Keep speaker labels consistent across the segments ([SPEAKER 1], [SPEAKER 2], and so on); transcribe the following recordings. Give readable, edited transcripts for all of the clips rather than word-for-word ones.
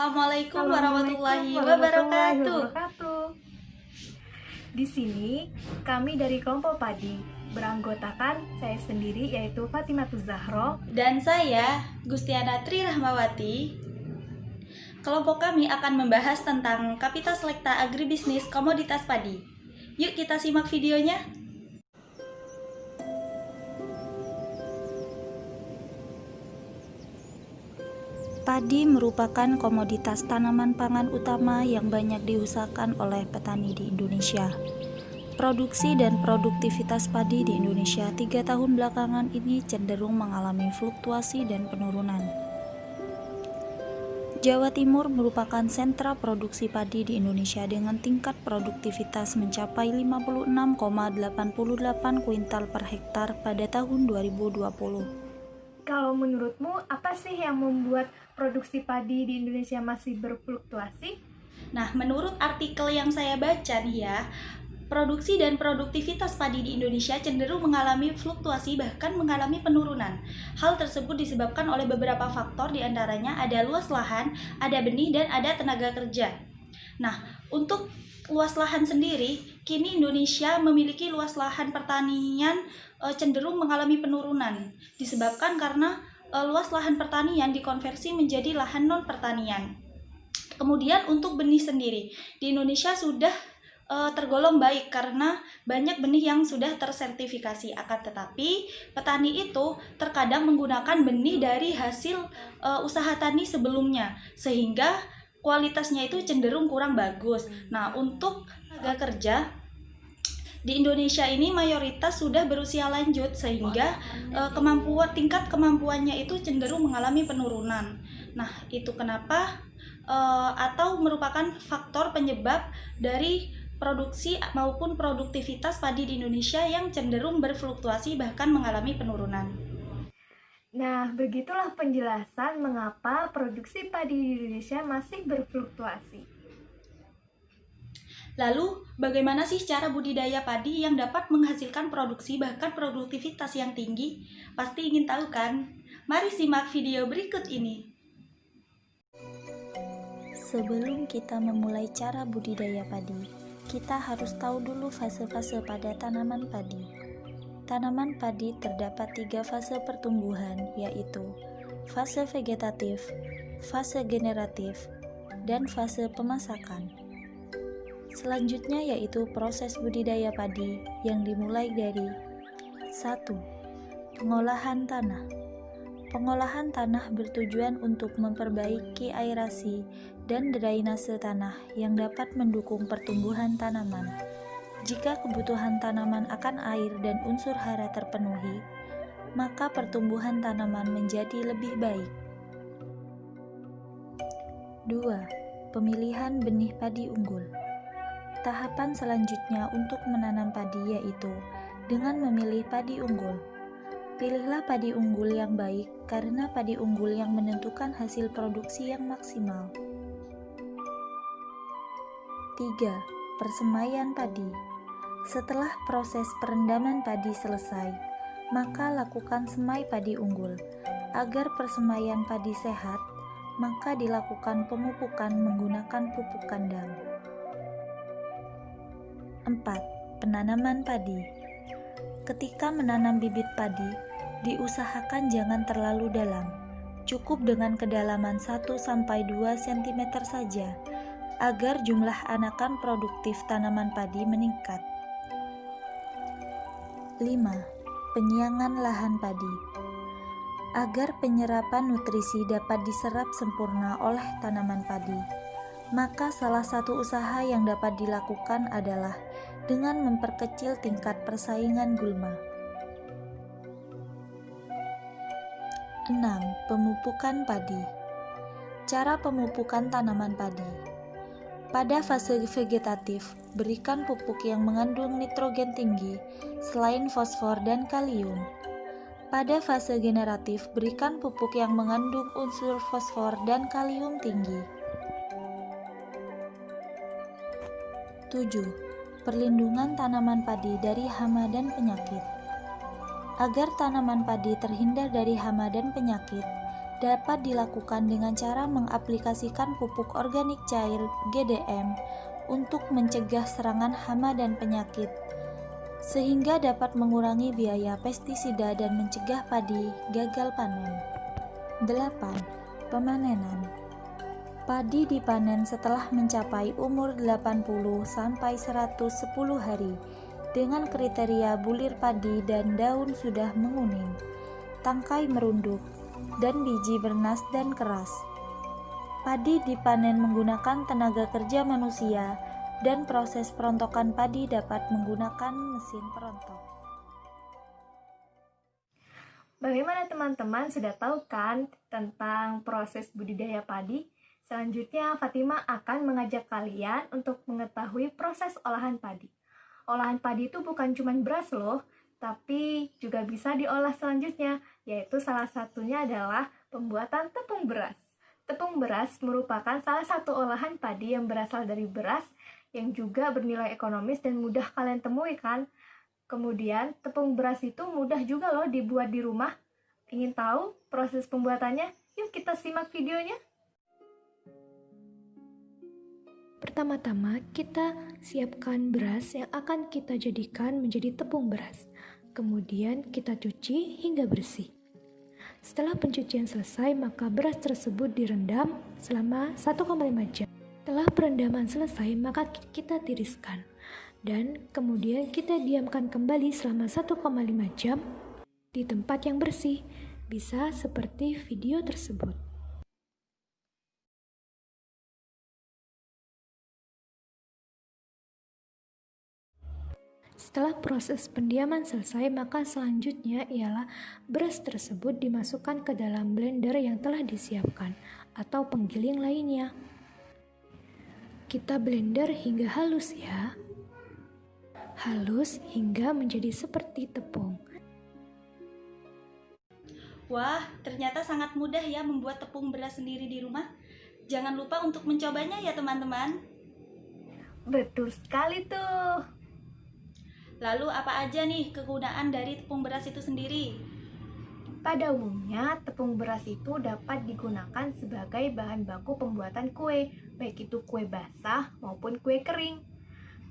[SPEAKER 1] Assalamualaikum
[SPEAKER 2] Assalamualaikum
[SPEAKER 1] warahmatullahi
[SPEAKER 2] warahmatullahi
[SPEAKER 1] wabarakatuh.
[SPEAKER 2] wabarakatuh. Di sini kami dari kelompok padi beranggotakan saya sendiri yaitu Fatimatuz Zahro.
[SPEAKER 1] Dan saya, Gustiana Tri Rahmawati. Kelompok kami akan membahas tentang Kapita Selekta Agribisnis Komoditas Padi. Yuk kita simak videonya. Padi merupakan komoditas tanaman pangan utama yang banyak diusahakan oleh petani di Indonesia. Produksi dan produktivitas padi di Indonesia 3 tahun belakangan ini cenderung mengalami fluktuasi dan penurunan. Jawa Timur merupakan sentra produksi padi di Indonesia dengan tingkat produktivitas mencapai 56,88 kuintal per hektar pada tahun 2020.
[SPEAKER 2] Kalau menurutmu apa sih yang membuat produksi padi di Indonesia masih berfluktuasi?
[SPEAKER 1] Nah, menurut artikel yang saya baca nih ya, produksi dan produktivitas padi di Indonesia cenderung mengalami fluktuasi bahkan mengalami penurunan. Hal tersebut disebabkan oleh beberapa faktor, diantaranya ada luas lahan, ada benih, dan ada tenaga kerja. Nah, untuk luas lahan sendiri, kini Indonesia memiliki luas lahan pertanian cenderung mengalami penurunan, disebabkan karena luas lahan pertanian dikonversi menjadi lahan non pertanian. Kemudian untuk benih sendiri, di Indonesia sudah tergolong baik karena banyak benih yang sudah tersertifikasi. Akan tetapi petani itu terkadang menggunakan benih dari hasil usaha tani sebelumnya, sehingga kualitasnya itu cenderung kurang bagus. Nah, untuk tenaga kerja di Indonesia ini mayoritas sudah berusia lanjut, sehingga tingkat kemampuannya itu cenderung mengalami penurunan. Nah, itu kenapa atau merupakan faktor penyebab dari produksi maupun produktivitas padi di Indonesia yang cenderung berfluktuasi bahkan mengalami penurunan.
[SPEAKER 2] Nah, begitulah penjelasan mengapa produksi padi di Indonesia masih berfluktuasi.
[SPEAKER 1] Lalu, bagaimana sih cara budidaya padi yang dapat menghasilkan produksi bahkan produktivitas yang tinggi? Pasti ingin tahu kan? Mari simak video berikut ini. Sebelum kita memulai cara budidaya padi, kita harus tahu dulu fase-fase pada tanaman padi. Tanaman padi terdapat 3 fase pertumbuhan, yaitu fase vegetatif, fase generatif, dan fase pemasakan. Selanjutnya yaitu proses budidaya padi yang dimulai dari 1. Pengolahan tanah. Pengolahan tanah bertujuan untuk memperbaiki aerasi dan drainase tanah yang dapat mendukung pertumbuhan tanaman. Jika kebutuhan tanaman akan air dan unsur hara terpenuhi, maka pertumbuhan tanaman menjadi lebih baik. 2. Pemilihan benih padi unggul. Tahapan selanjutnya untuk menanam padi yaitu dengan memilih padi unggul. Pilihlah padi unggul yang baik karena padi unggul yang menentukan hasil produksi yang maksimal. 3. Persemaian padi. Setelah proses perendaman padi selesai, maka lakukan semai padi unggul. Agar persemaian padi sehat, maka dilakukan pemupukan menggunakan pupuk kandang. 4. Penanaman padi. Ketika menanam bibit padi, diusahakan jangan terlalu dalam. Cukup dengan kedalaman 1-2 cm saja, agar jumlah anakan produktif tanaman padi meningkat. 5. Penyiangan lahan padi. Agar penyerapan nutrisi dapat diserap sempurna oleh tanaman padi, maka salah satu usaha yang dapat dilakukan adalah dengan memperkecil tingkat persaingan gulma. 6. Pemupukan padi. Cara pemupukan tanaman padi. Pada fase vegetatif, berikan pupuk yang mengandung nitrogen tinggi selain fosfor dan kalium. Pada fase generatif, berikan pupuk yang mengandung unsur fosfor dan kalium tinggi. 7. Perlindungan tanaman padi dari hama dan penyakit. Agar tanaman padi terhindar dari hama dan penyakit, dapat dilakukan dengan cara mengaplikasikan pupuk organik cair (GDM) untuk mencegah serangan hama dan penyakit, sehingga dapat mengurangi biaya pestisida dan mencegah padi gagal panen. 8. Pemanenan. Padi dipanen setelah mencapai umur 80-110 hari dengan kriteria bulir padi dan daun sudah menguning, tangkai merunduk, dan biji bernas dan keras. Padi dipanen menggunakan tenaga kerja manusia dan proses perontokan padi dapat menggunakan mesin perontok.
[SPEAKER 2] Bagaimana teman-teman sudah tahu kan tentang proses budidaya padi? Selanjutnya, Fatima akan mengajak kalian untuk mengetahui proses olahan padi. Olahan padi itu bukan cuma beras loh, tapi juga bisa diolah selanjutnya, yaitu salah satunya adalah pembuatan tepung beras. Tepung beras merupakan salah satu olahan padi yang berasal dari beras yang juga bernilai ekonomis dan mudah kalian temui kan? Kemudian, tepung beras itu mudah juga loh dibuat di rumah. Ingin tahu proses pembuatannya? Yuk kita simak videonya. Pertama-tama, kita siapkan beras yang akan kita jadikan menjadi tepung beras. Kemudian kita cuci hingga bersih. Setelah pencucian selesai, maka beras tersebut direndam selama 1,5 jam. Setelah perendaman selesai, maka kita tiriskan. Dan kemudian kita diamkan kembali selama 1,5 jam di tempat yang bersih. Bisa seperti video tersebut. Setelah proses pendiaman selesai, maka selanjutnya ialah beras tersebut dimasukkan ke dalam blender yang telah disiapkan atau penggiling lainnya. Kita blender hingga halus ya. Halus hingga menjadi seperti tepung.
[SPEAKER 1] Wah, ternyata sangat mudah ya membuat tepung beras sendiri di rumah. Jangan lupa untuk mencobanya ya teman-teman.
[SPEAKER 2] Betul sekali tuh.
[SPEAKER 1] Lalu apa aja nih kegunaan dari tepung beras itu sendiri?
[SPEAKER 2] Pada umumnya, tepung beras itu dapat digunakan sebagai bahan baku pembuatan kue, baik itu kue basah maupun kue kering.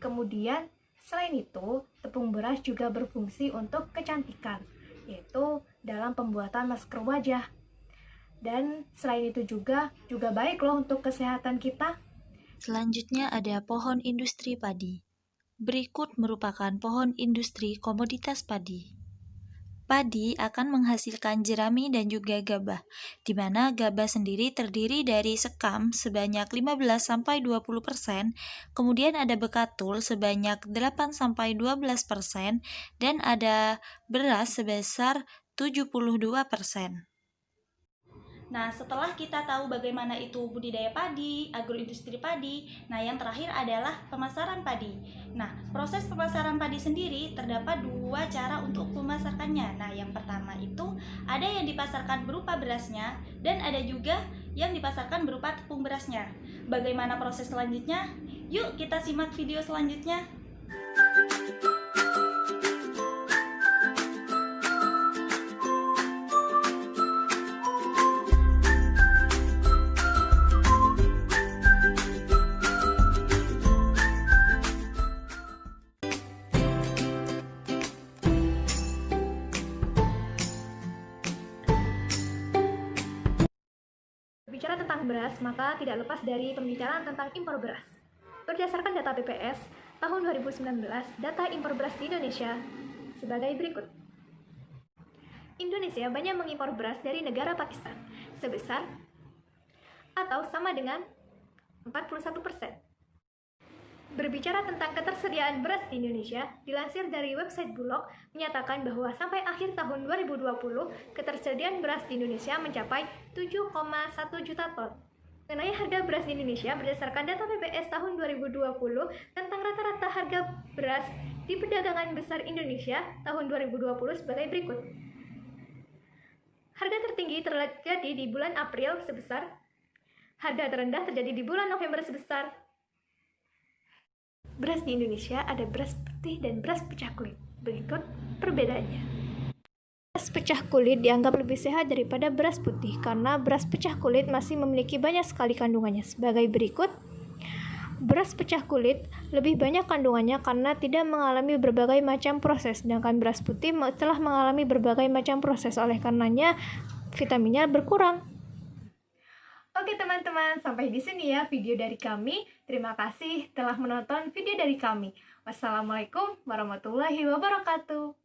[SPEAKER 2] Kemudian, selain itu, tepung beras juga berfungsi untuk kecantikan, yaitu dalam pembuatan masker wajah. Dan selain itu juga baik loh untuk kesehatan kita.
[SPEAKER 1] Selanjutnya ada pohon industri padi. Berikut merupakan pohon industri komoditas padi. Padi akan menghasilkan jerami dan juga gabah, di mana gabah sendiri terdiri dari sekam sebanyak 15-20%, kemudian ada bekatul sebanyak 8-12%, dan ada beras sebesar 72%. Nah, setelah kita tahu bagaimana itu budidaya padi, agroindustri padi, nah yang terakhir adalah pemasaran padi. Nah, proses pemasaran padi sendiri terdapat dua cara untuk memasarkannya. Nah, yang pertama itu ada yang dipasarkan berupa berasnya dan ada juga yang dipasarkan berupa tepung berasnya. Bagaimana proses selanjutnya? Yuk kita simak video selanjutnya.
[SPEAKER 2] Bicara tentang beras, maka tidak lepas dari pembicaraan tentang impor beras. Berdasarkan data BPS, tahun 2019, data impor beras di Indonesia sebagai berikut. Indonesia banyak mengimpor beras dari negara Pakistan, sebesar atau sama dengan 41%. Berbicara tentang ketersediaan beras di Indonesia, dilansir dari website Bulog, menyatakan bahwa sampai akhir tahun 2020, ketersediaan beras di Indonesia mencapai 7,1 juta ton. Mengenai harga beras di Indonesia, berdasarkan data BPS tahun 2020 tentang rata-rata harga beras di perdagangan besar Indonesia tahun 2020 sebagai berikut. Harga tertinggi terjadi di bulan April sebesar, harga terendah terjadi di bulan November sebesar. Beras di Indonesia ada beras putih dan beras pecah kulit. Berikut perbedaannya. Beras pecah kulit dianggap lebih sehat daripada beras putih karena beras pecah kulit masih memiliki banyak sekali kandungannya. Sebagai berikut, beras pecah kulit lebih banyak kandungannya karena tidak mengalami berbagai macam proses, sedangkan beras putih telah mengalami berbagai macam proses, oleh karenanya vitaminnya berkurang. Oke teman-teman, sampai di sini ya video dari kami. Terima kasih telah menonton video dari kami. Wassalamualaikum warahmatullahi wabarakatuh.